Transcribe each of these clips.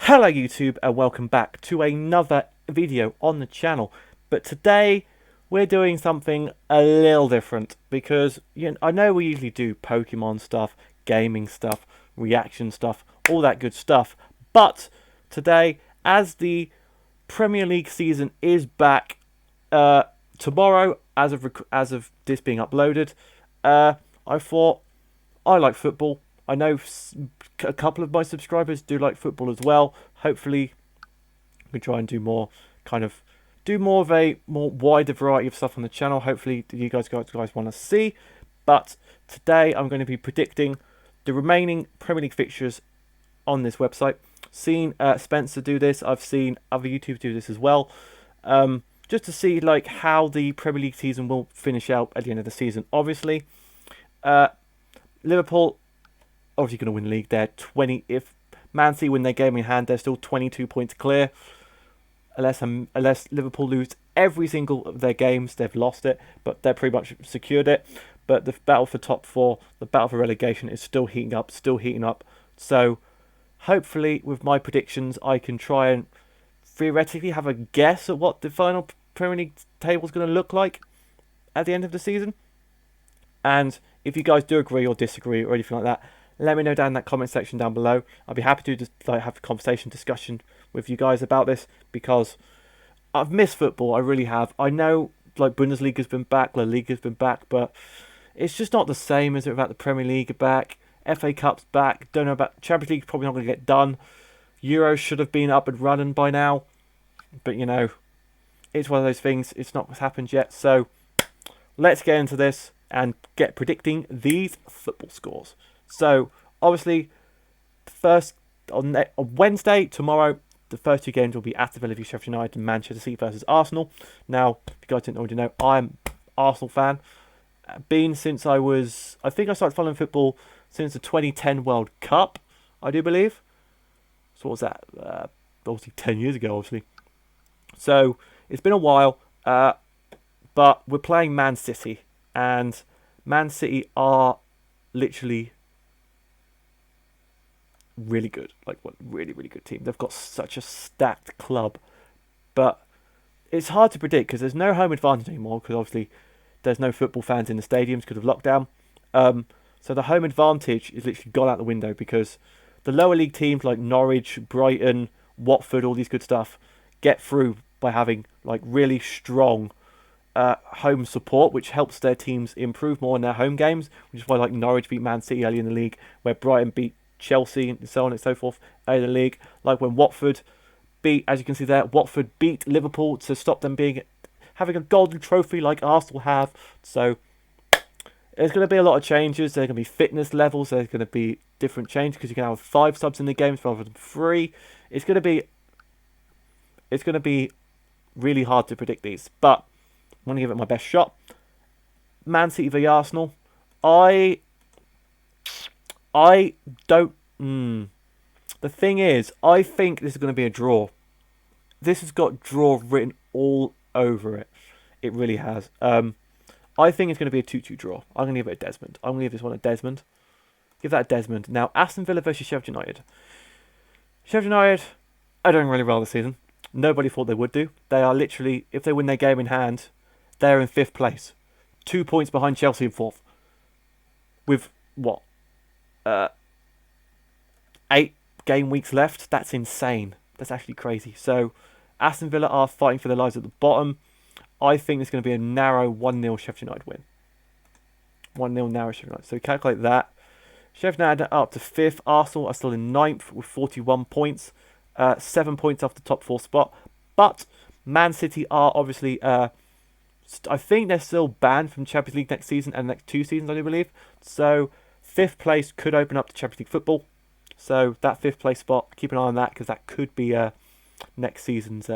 Hello YouTube and welcome back to another video on the channel. But today we're doing something a little different because I know we usually do Pokemon stuff, gaming stuff, reaction stuff, all that good stuff. But today, as the Premier League season is back tomorrow, as of this being uploaded, I thought I like football. I know a couple of my subscribers do like football as well. Hopefully, we try and do more of a more wider variety of stuff on the channel. Hopefully, you guys want to see. But today, I'm going to be predicting the remaining Premier League fixtures on this website. Seen Spencer do this. I've seen other YouTubers do this as well. Just to see like how the Premier League season will finish out at the end of the season. Obviously, Liverpool obviously going to win the league. They're 20. If Man City win their game in hand, they're still 22 points clear. Unless Liverpool lose every single of their games, they've lost it, but they're pretty much secured it. But the battle for top four, the battle for relegation is still heating up, So hopefully with my predictions, I can try and theoretically have a guess at what the final Premier League table is going to look like at the end of the season. And if you guys do agree or disagree or anything like that, let me know down in that comment section down below. I'll be happy to just have a discussion with you guys about this because I've missed football. I really have. I know like Bundesliga's been back, La Liga's been back, but it's just not the same as it without the Premier League back. FA Cup's back. Don't know about Champions League. Probably not going to get done. Euros should have been up and running by now, but it's one of those things. It's not what's happened yet. So let's get into this and get predicting these football scores. So obviously, first on Wednesday tomorrow, the first two games will be Aston Villa v Sheffield United and Manchester City versus Arsenal. Now, if you guys didn't already know, I'm an Arsenal fan. Been since I think I started following football since the 2010 World Cup, I do believe. So what was that? Obviously 10 years ago, obviously. So it's been a while, but we're playing Man City, and Man City are literally really good, really good team. They've got such a stacked club, but it's hard to predict because there's no home advantage anymore because obviously there's no football fans in the stadiums because of lockdown. So the home advantage is literally gone out the window because the lower league teams like Norwich, Brighton, Watford, all these good stuff get through by having like really strong home support, which helps their teams improve more in their home games, which is why like Norwich beat Man City early in the league, where Brighton beat Chelsea and so on and so forth early in the league. Like when Watford beat, as you can see there, Watford beat Liverpool to stop them having a golden trophy like Arsenal have. So there's going to be a lot of changes. There's going to be fitness levels. There's going to be different changes because you can have 5 subs in the games rather than 3. It's going to be really hard to predict these, but I'm going to give it my best shot. Man City v Arsenal. I don't. The thing is, I think this is going to be a draw. This has got draw written all over it. It really has. I think it's going to be a 2-2 draw. I'm going to give it a Desmond. I'm going to give this one a Desmond. Give that a Desmond. Now, Aston Villa versus Sheffield United. Sheffield United are doing really well this season. Nobody thought they would do. They are literally, if they win their game in hand, they're in 5th place. 2 points behind Chelsea in 4th. With, what? 8 game weeks left. That's insane. That's actually crazy. So, Aston Villa are fighting for their lives at the bottom. I think it's going to be a narrow 1-0 Sheffield United win. 1-0 narrow Sheffield United. So, calculate that. Sheffield United are up to 5th. Arsenal are still in 9th with 41 points. 7 points off the top 4 spot. But Man City are obviously... I think they're still banned from Champions League next season and next 2 seasons, I do believe. So, 5th place could open up to Champions League football. So, that 5th place spot, keep an eye on that because that could be next season's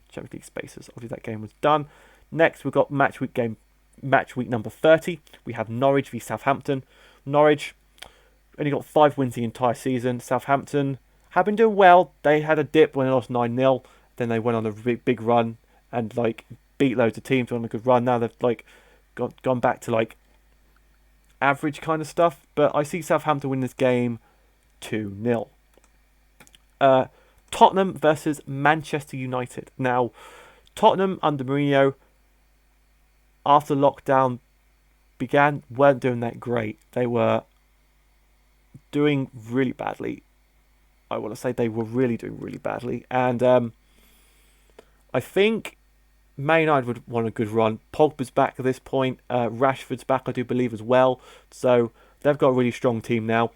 Champions League spaces. Obviously, that game was done. Next, we've got match week number 30. We have Norwich v Southampton. Norwich only got 5 wins the entire season. Southampton have been doing well. They had a dip when they lost 9-0. Then they went on a big run and beat loads of teams on a good run. Now they've gone back to average kind of stuff. But I see Southampton win this game 2-0. Tottenham versus Manchester United. Now, Tottenham under Mourinho, after lockdown weren't doing that great. They were doing really badly. I want to say they were really doing really badly. And I think Man United would want a good run. Pogba's back at this point. Rashford's back, I do believe, as well. So they've got a really strong team now.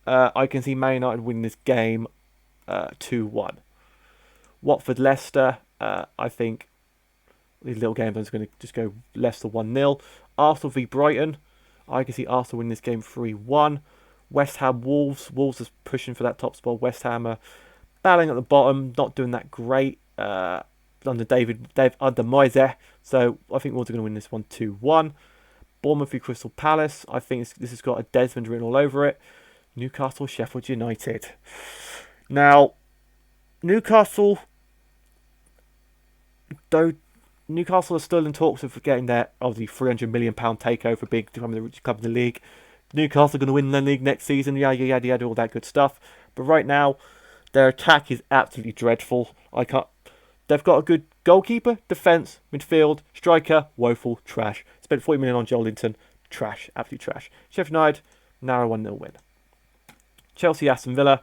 I can see Man United win this game 2-1. Watford-Leicester, I think these little games I'm going to just go Leicester 1-0. Arsenal v Brighton, I can see Arsenal win this game 3-1. West Ham Wolves. Wolves is pushing for that top spot. West Ham are battling at the bottom, not doing that great. Under under Moise. So I think Wolves are going to win this one 2-1. Bournemouth v Crystal Palace. I think this has got a Desmond written all over it. Newcastle Sheffield United. Now, Newcastle, though Newcastle are still in talks of getting their obviously £300 million takeover big to become the richest club in the league. Newcastle are going to win the league next season, yada, all that good stuff. But right now, their attack is absolutely dreadful. They've got a good goalkeeper, defence, midfield, striker, woeful, trash. Spent 40 million on Joelinton, trash, absolute trash. Sheffield United, narrow 1-0 win. Chelsea, Aston Villa,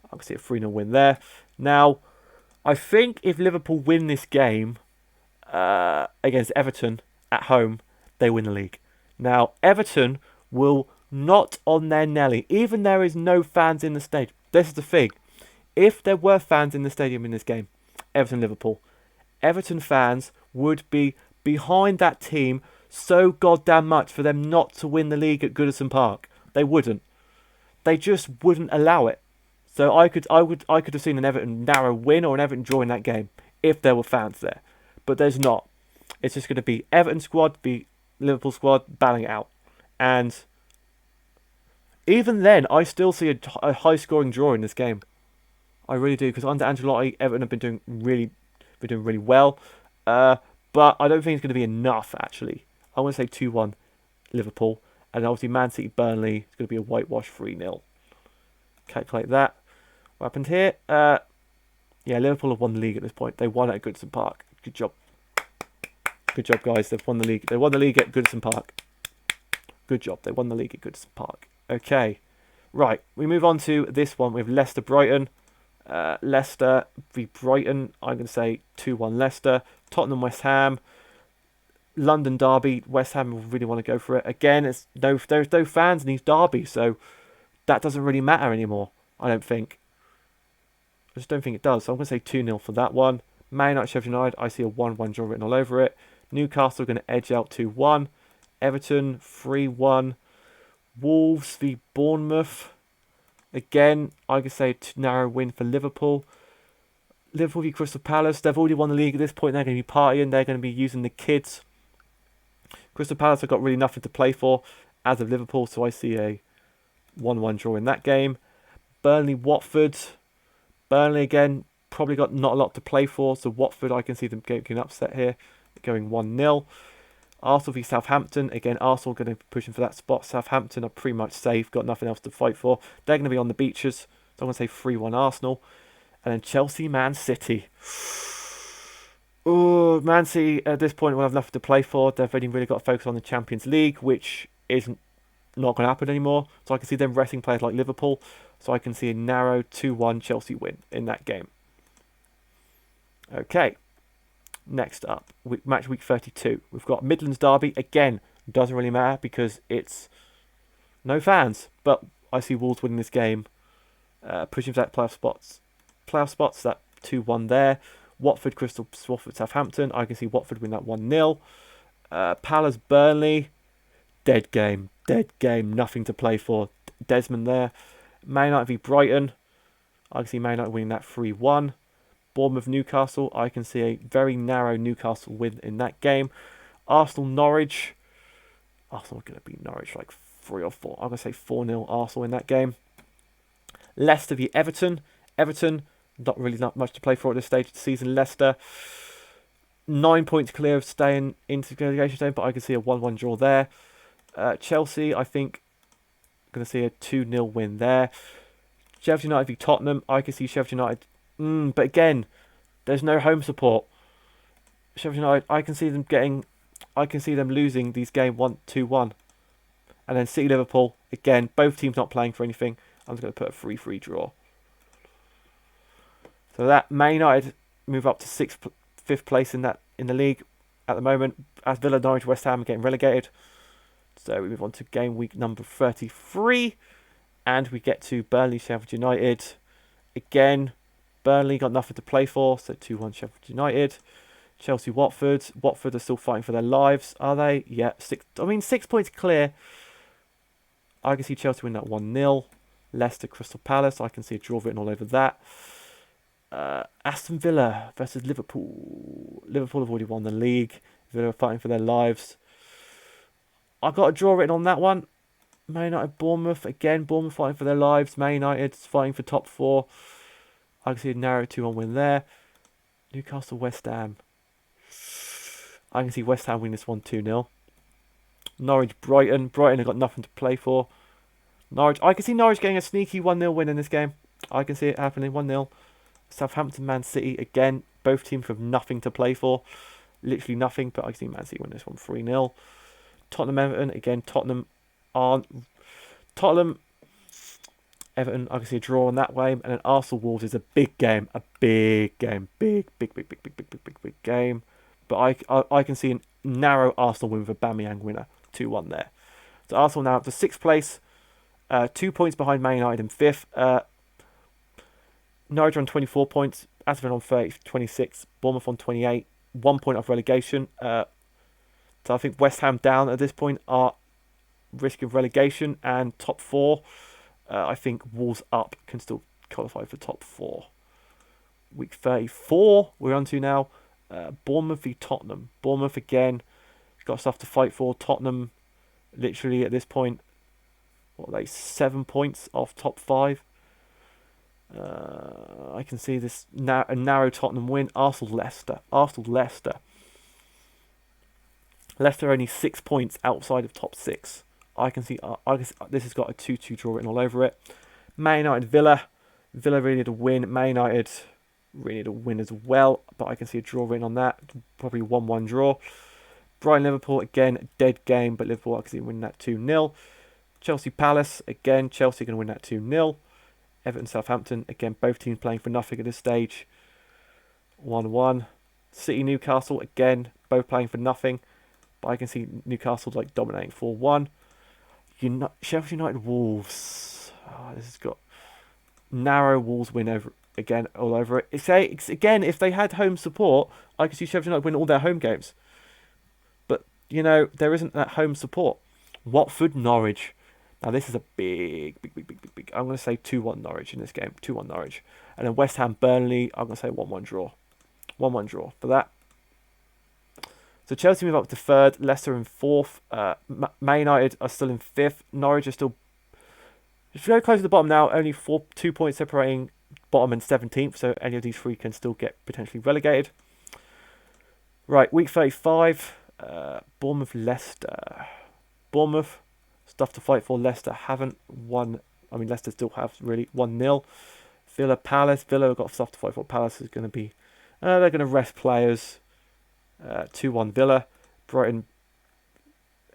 I can see a 3-0 win there. Now, I think if Liverpool win this game against Everton at home, they win the league. Now, Everton will not on their Nelly. Even there is no fans in the stadium. This is the thing. If there were fans in the stadium in this game, Everton-Liverpool, Everton fans would be behind that team so goddamn much for them not to win the league at Goodison Park. They wouldn't. They just wouldn't allow it. So I could have seen an Everton narrow win or an Everton draw in that game if there were fans there. But there's not. It's just going to be Everton squad, be Liverpool squad battling it out. And even then, I still see a high-scoring draw in this game. I really do, because under Ancelotti, Everton have been doing really well. But I don't think it's going to be enough, actually. I want to say 2-1 Liverpool. And obviously Man City, Burnley, it's going to be a whitewash 3-0. Calculate that. What happened here? Yeah, Liverpool have won the league at this point. They won at Goodison Park. Good job. Good job, guys. They've won the league. They won the league at Goodison Park. Good job. They won the league at Goodison Park. Okay. Right. We move on to this one with Leicester-Brighton. Leicester v Brighton. I'm going to say 2-1 Leicester. Tottenham-West Ham. London derby. West Ham will really want to go for it. Again, there's no fans in these derbies, so that doesn't really matter anymore, I don't think. I just don't think it does. So I'm going to say 2-0 for that one. Man United, Sheffield United, I see a 1-1 draw written all over it. Newcastle are going to edge out 2-1. Everton, 3-1. Wolves v Bournemouth. Again, I could say a narrow win for Liverpool. Liverpool v Crystal Palace. They've already won the league at this point. They're going to be partying. They're going to be using the kids. Crystal Palace have got really nothing to play for as of Liverpool, so I see a 1-1 draw in that game. Burnley-Watford. Burnley, again, probably got not a lot to play for, so Watford, I can see them getting upset here, going 1-0. Arsenal v Southampton. Again, Arsenal going to be pushing for that spot. Southampton are pretty much safe, got nothing else to fight for. They're going to be on the beaches, so I'm going to say 3-1 Arsenal. And then Chelsea-Man City. Oh, Man City at this point will have nothing to play for. They've only really got to focus on the Champions League, which isn't not going to happen anymore. So I can see them resting players like Liverpool. So I can see a narrow 2-1 Chelsea win in that game. Okay. Next up, match week 32. We've got Midlands Derby. Again, doesn't really matter because it's no fans. But I see Wolves winning this game. Pushing for that playoff spots. That 2-1 there. Watford, Southampton. I can see Watford win that 1-0. Palace, Burnley. Dead game. Nothing to play for. Desmond there. Man United v Brighton. I can see Man United winning that 3-1. Bournemouth, Newcastle. I can see a very narrow Newcastle win in that game. Arsenal, Norwich. Arsenal are going to beat Norwich like 3 or 4. I'm going to say 4-0 Arsenal in that game. Leicester v Everton. Everton, not much to play for at this stage of the season. Leicester, 9 points clear of staying into the relegation zone, but I can see a 1-1 draw there. Chelsea, I think, going to see a 2-0 win there. Sheffield United v Tottenham. I can see Sheffield United But again, there's no home support. Sheffield United, I can see them losing these games 1-2-1. And then City Liverpool, again, both teams not playing for anything. I'm just going to put a 3-3 draw. So that Man United move up to fifth place in the league at the moment. As Villa, Norwich, West Ham are getting relegated. So we move on to game week number 33. And we get to Burnley, Sheffield United. Again, Burnley got nothing to play for. So 2-1 Sheffield United. Chelsea, Watford. Watford are still fighting for their lives, are they? Yeah, 6 points clear. I can see Chelsea win that 1-0. Leicester, Crystal Palace. I can see a draw written all over that. Aston Villa versus Liverpool. Liverpool have already won the league. Villa are fighting for their lives. I got a draw written on that one. Man United, Bournemouth. Again, Bournemouth fighting for their lives. Man United fighting for top 4. I can see a narrow 2-1 win there. Newcastle, West Ham. I can see West Ham win this one 2-0. Norwich, Brighton. Brighton have got nothing to play for. Norwich. I can see Norwich getting a sneaky 1-0 win in this game. I can see it happening 1-0. Southampton, Man City. Again, both teams have nothing to play for. Literally nothing, but I can see Man City win this one 3-0. Tottenham, Everton. Again, Tottenham, Everton, I can see a draw on that way. And then Arsenal, Wolves is a big game. A big game. Big game. But I can see a narrow Arsenal win with a Aubameyang winner. 2-1 there. So Arsenal now up to 6th place. 2 points behind Man United in 5th. Norwich on 24 points. Aston on 26. Bournemouth on 28. 1 point off relegation. So I think West Ham down at this point are risk of relegation. And top 4. I think Wolves up can still qualify for top 4. Week 34 we're on to now. Bournemouth v Tottenham. Bournemouth again got stuff to fight for. Tottenham literally at this point, what are they, 7 points off top 5. I can see this a narrow Tottenham win. Arsenal, Leicester. Leicester only 6 points outside of top 6. I can see this has got a 2-2 draw written all over it. Man United, Villa. Villa really need a win. Man United really need a win as well, but I can see a draw written on that. Probably 1-1 draw. Brighton, Liverpool, again, dead game, but Liverpool I can see win that 2-0. Chelsea, Palace, again, Chelsea going to win that 2-0. Everton, Southampton, again, both teams playing for nothing at this stage. 1-1. City, Newcastle, again, both playing for nothing, but I can see Newcastle like dominating 4-1. Sheffield United, Wolves. Oh, this has got narrow Wolves win over again all over it. It's again, if they had home support, I could see Sheffield United win all their home games. But there isn't that home support. Watford, Norwich. Now this is a big. I'm going to say 2-1 Norwich in this game. 2-1 Norwich, and then West Ham, Burnley. I'm going to say 1-1 draw. 1-1 draw for that. So Chelsea move up to 3rd, Leicester in 4th, Man United are still in 5th, Norwich are still very close to the bottom now, only 2 points separating bottom and 17th, so any of these 3 can still get potentially relegated. Right, week 35, Bournemouth, Leicester. Bournemouth, stuff to fight for. Leicester haven't won, Leicester still have really 1-0. Villa, Palace, Villa have got stuff to fight for. Palace is going to be, they're going to rest players. 2-1 Villa. Brighton,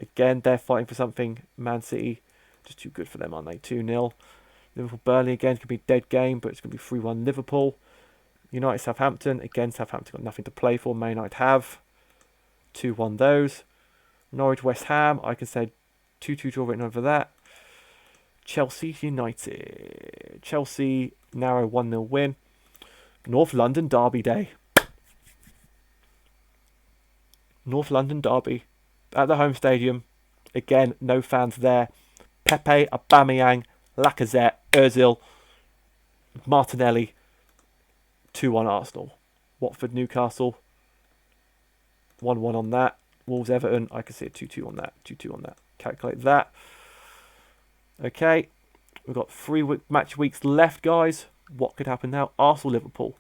again, they're fighting for something. Man City, just too good for them, aren't they? 2-0. Liverpool, Burnley, again, could be a dead game, but it's going to be 3-1 Liverpool. United, Southampton, again, Southampton got nothing to play for. Man United have 2-1 those. Norwich, West Ham, I can say 2-2 draw written over that. Chelsea, United. Chelsea, narrow 1-0 win. North London Derby Day. North London Derby at the home stadium. Again, no fans there. Pepe, Aubameyang, Lacazette, Ozil, Martinelli. 2-1 Arsenal. Watford, Newcastle. 1-1 on that. Wolves, Everton. I can see a 2-2 on that. 2-2 on that. Calculate that. Okay. We've got 3 match weeks left, guys. What could happen now? Arsenal, Liverpool.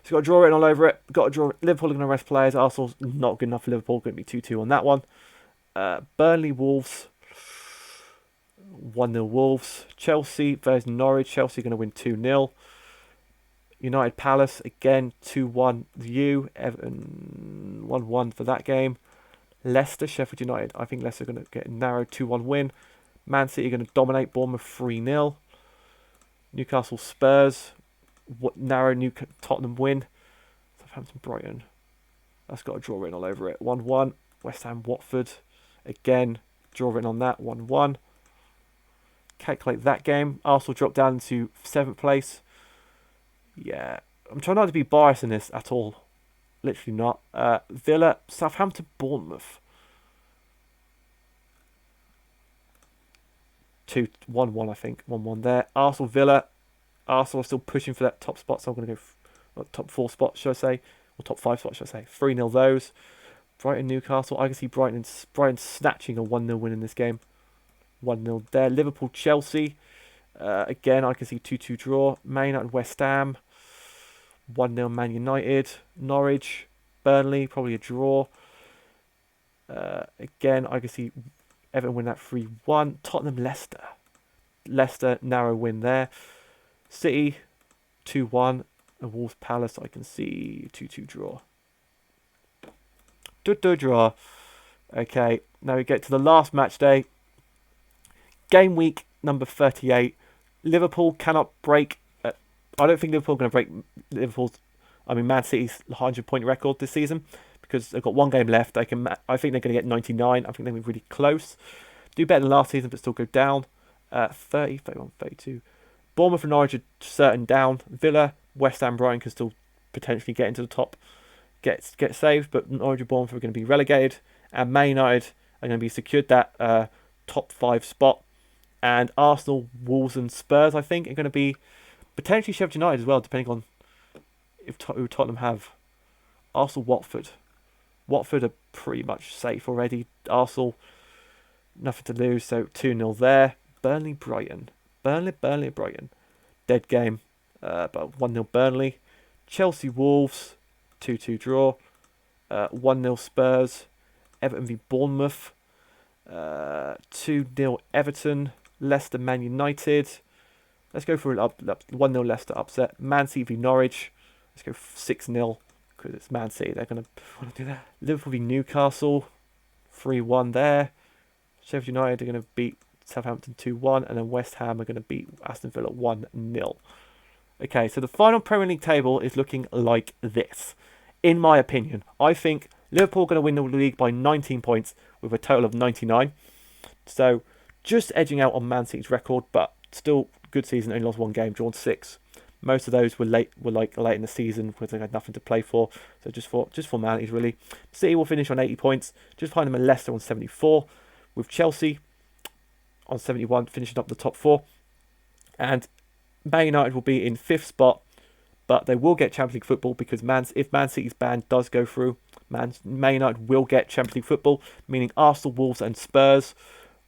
It's got a draw written all over it. Got a draw. Liverpool are going to rest players. Arsenal's not good enough for Liverpool. Going to be 2-2 on that one. Burnley, Wolves. 1-0 Wolves. Chelsea versus Norwich. Chelsea going to win 2-0. United Palace, again 2-1 view. Everton 1-1 for that game. Leicester, Sheffield United. I think Leicester are going to get a narrow 2-1 win. Man City are going to dominate Bournemouth 3-0. Newcastle Spurs, narrow Tottenham win. Southampton Brighton. That's got a draw written all over it. 1-1. West Ham Watford. Again, draw written on that. 1-1. Calculate that game. Arsenal dropped down to 7th place. Yeah, I'm trying not to be biased in this at all. Literally not. Villa, Southampton, Bournemouth. 1-1, I think. 1-1 there. Arsenal, Villa. Arsenal are still pushing for that top spot, so I'm going to go top 4 spot, should I say? Or top 5 spot, should I say? 3-0 those. Brighton, Newcastle. I can see Brighton snatching a 1-0 win in this game. 1-0 there. Liverpool, Chelsea. Again, I can see 2-2 draw. Man United, West Ham. 1-0 Man United. Norwich, Burnley, probably a draw. Again, I can see Everton win that 3-1. Tottenham, Leicester. Leicester, narrow win there. City, 2-1. And Wolves, Palace, I can see 2-2 draw. 2-2 draw. Okay, now we get to the last match day. Game week number 38. Liverpool cannot break. I don't think Liverpool are going to break Man City's 100-point record this season because they've got one game left. I think they're going to get 99. I think they'll be really close. Do better than last season, but still go down. 30, 31, 32. Bournemouth and Norwich are certain down. Villa, West Ham, Brighton can still potentially get into the top, get saved, but Norwich and Bournemouth are going to be relegated, and Man United are going to be secured that top 5 spot. And Arsenal, Wolves, and Spurs, I think, are going to be potentially Sheffield United as well, depending on who Tottenham have. Arsenal, Watford. Watford are pretty much safe already. Arsenal, nothing to lose, so 2-0 there. Burnley, Brighton. Burnley, Brighton. Dead game, but 1-0 Burnley. Chelsea, Wolves, 2-2 draw. 1-0 Spurs. Everton v Bournemouth. 2-0 Everton. Leicester, Man United. Let's go for an 1-0 Leicester upset. Man City v Norwich. Let's go 6-0 because it's Man City. They're going to want to do that. Liverpool v Newcastle. 3-1 there. Sheffield United are going to beat Southampton 2-1. And then West Ham are going to beat Aston Villa 1-0. Okay, so the final Premier League table is looking like this. In my opinion, I think Liverpool are going to win the league by 19 points with a total of 99. So just edging out on Man City's record, but still good season. Only lost one game, drawn 6. Most of those were late in the season because they had nothing to play for. So just for formalities really. City will finish on 80 points, just behind them and Leicester on 74, with Chelsea on 71, finishing up the top 4. And Man United will be in 5th spot, but they will get Champions League football because if Man City's ban does go through, Man United will get Champions League football, meaning Arsenal, Wolves and Spurs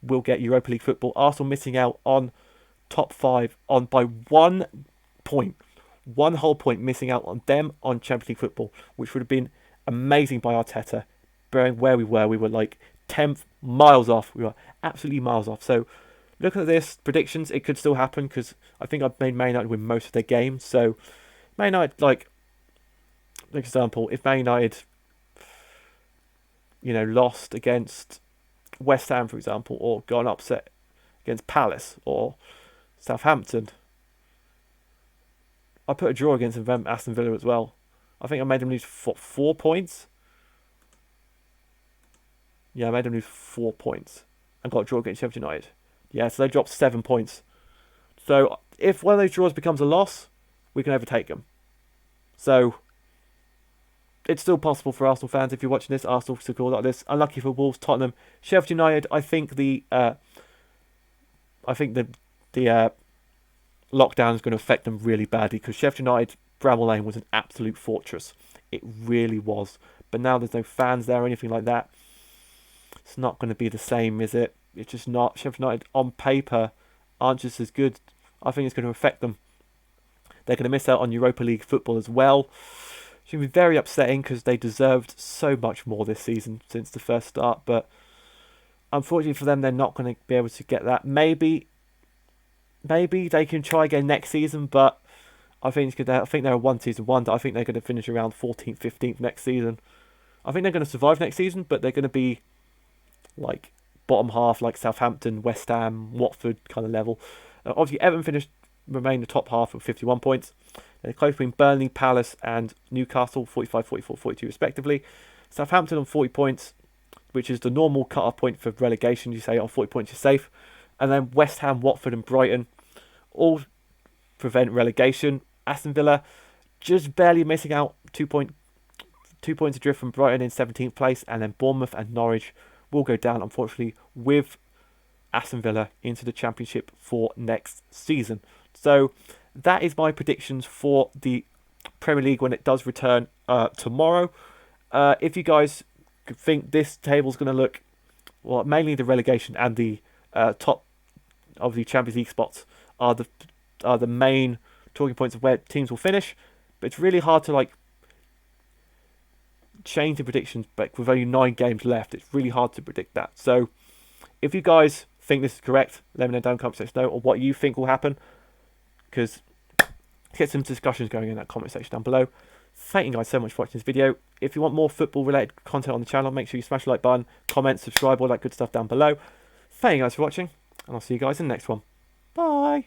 will get Europa League football. Arsenal missing out on top 5 by 1 point. 1 whole point missing out on them on Champions League football, which would have been amazing by Arteta. Bearing where we were like 10th, miles off. We were absolutely miles off. So looking at this, predictions, it could still happen because I think I've made Man United win most of their games. So Man United, like example, if Man United lost against West Ham, for example, or got an upset against Palace or Southampton, I put a draw against Aston Villa as well. I think I made them lose 4 points. Yeah, I made them lose 4 points and got a draw against Sheffield United. Yeah, so they dropped 7 points. So if one of those draws becomes a loss, we can overtake them. So it's still possible for Arsenal fans if you're watching this. Arsenal score like this. Unlucky for Wolves, Tottenham, Sheffield United. I think the lockdown is going to affect them really badly because Sheffield United, Bramall Lane was an absolute fortress. It really was. But now there's no fans there or anything like that. It's not going to be the same, is it? It's just not. Sheffield United on paper aren't just as good. I think it's going to affect them. They're going to miss out on Europa League football as well. It's going to be very upsetting because they deserved so much more this season since the first start. But unfortunately for them, they're not going to be able to get that. Maybe they can try again next season, but I think they're a one-season wonder. I think they're going to finish around 14th, 15th next season. I think they're going to survive next season, but they're going to be like bottom half, like Southampton, West Ham, Watford kind of level. Obviously, Everton remain the top half with 51 points. They're close between Burnley, Palace, and Newcastle, 45, 44, 42 respectively. Southampton on 40 points, which is the normal cut-off point for relegation. You say on 40 points you're safe. And then West Ham, Watford, and Brighton all prevent relegation. Aston Villa just barely missing out 2 points adrift from Brighton in 17th place, and then Bournemouth and Norwich will go down, unfortunately, with Aston Villa into the Championship for next season. So that is my predictions for the Premier League when it does return tomorrow. If you guys think this table's going to look, well, mainly the relegation and the top of the Champions League spots are the main talking points of where teams will finish, but it's really hard to like change the predictions. But with only 9 games left, it's really hard to predict that. So if you guys think this is correct, let me know down in the comment section or what you think will happen, because get some discussions going in that comment section down below. Thank you guys so much for watching this video. If you want more football related content on the channel, make sure you smash the like button, comment, subscribe, all that good stuff down below. Thank you guys for watching, and I'll see you guys in the next one. Bye.